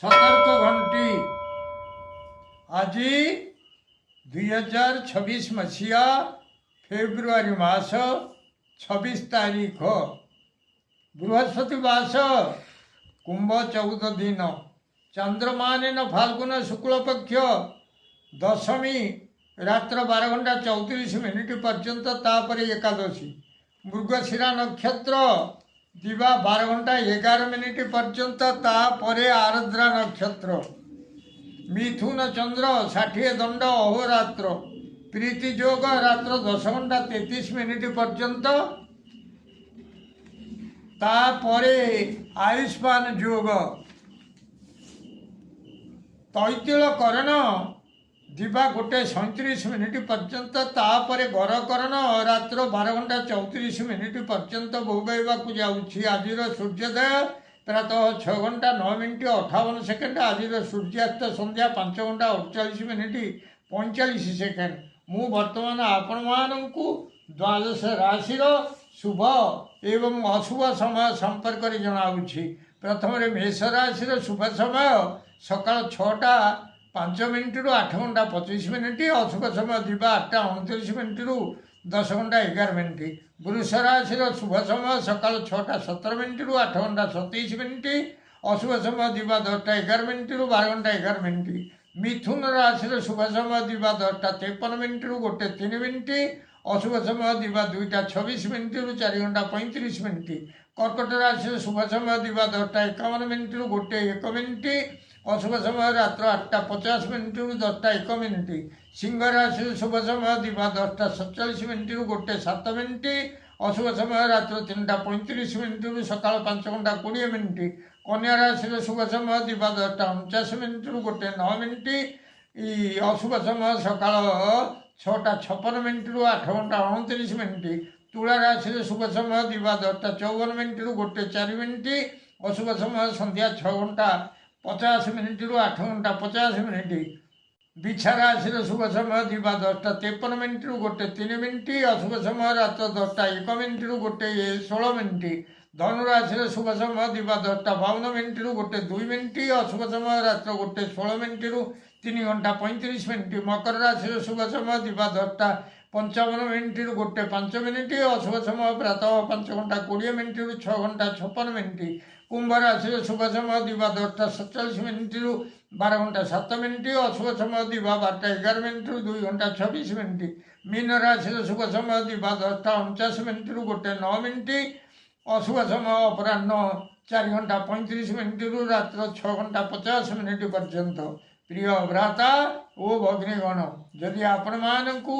सतर्क घंटी आज 2026 मसीहा फेब्रुआरी मास 26 तारीख बृहस्पतिवास कुंभ 14 दिन चंद्रमान फाल्गुन शुक्ल पक्ष दशमी रात्र 12:34 पर्यंत तापर एकादशी मृगशिरा नक्षत्र दिवा 12:11 पर्यंत तापर आर्द्रा नक्षत्र मिथुन चंद्र 60 दंड अहोरात्र प्रीति योग रात्र 10:33 पर्यंत तापर आयुष्मान योग तैतिल करण दिवा 1:37 पर्यंत तापर गरकरण रात्र 12:34 पर्यंत भोगैवा जाऊँगी। आज सूर्योदय प्रातः 6:09:58 आज सूर्यास्त संध्या 5:48:45 मु वर्तमान आपण मानू द्वादश राशि शुभ एवं अशुभ समय संपर्क में जनाऊँगी। प्रथम मेष राशि शुभ समय सका 6:05 रु 8:25 अशुभ समय दिवा 8:29 रु 10:11 वृष राशि शुभ समय सका 6:17 रु 8:27 अशुभ समय दिवा 10:11 रु 12:11 मिथुन राशि शुभ समय दिवा 10:53 रु 1:03 अशुभ समय दिवा 2:26 रु 4:35 कर्कट राशि शुभ समय दिवा 10:51 रु 1:01 अशुभ समय रात्र 8:50 रु 10:01 सिंह राशि शुभ समय दिवा 10:47 रु 1:07 अशुभ समय रात्र 3:35 रु सका 5:20 कन्या राशि शुभ समय दिवा 10:49 रु 1:09 अशुभ समय सका 6:56 रु 8:29 तुला राशि शुभ समय दिवा 10:54 रु 1:04 अशुभ समय संध्या 6:50 रु 8:50 बिछा राशि शुभ समय दिवा 10:53 रु 1:03 अशुभ समय रात्र 10:01 रु 1:16 धनु राशि शुभ समय दिवा 10:52 रु 1:02 अशुभ समय रात्र 1:16 रु 3:35 मकर राशि शुभ समय दिवा 10:55 रु 1:05 अशुभ समय प्रातः 5:20 रु 6:56 कुंभ राशि शुभ समय दिवा 10:47 रु 12:07 अशुभ समय दिवा 12:11 रु 2:26 मीन राशि शुभ समय दिवा 10:49 रु 1:09 अशुभ समय अपराह्न 4:35 रु रात्र 6:50 पर्यंत प्रिय भ्राता ओ भगिनीगण जदि आपण मानकु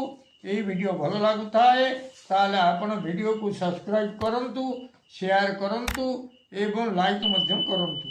ये वीडियो भल लगुए ताले आपण वीडियो को सब्सक्राइब करंतु शेयर करंतु एवं लाइक करंतु।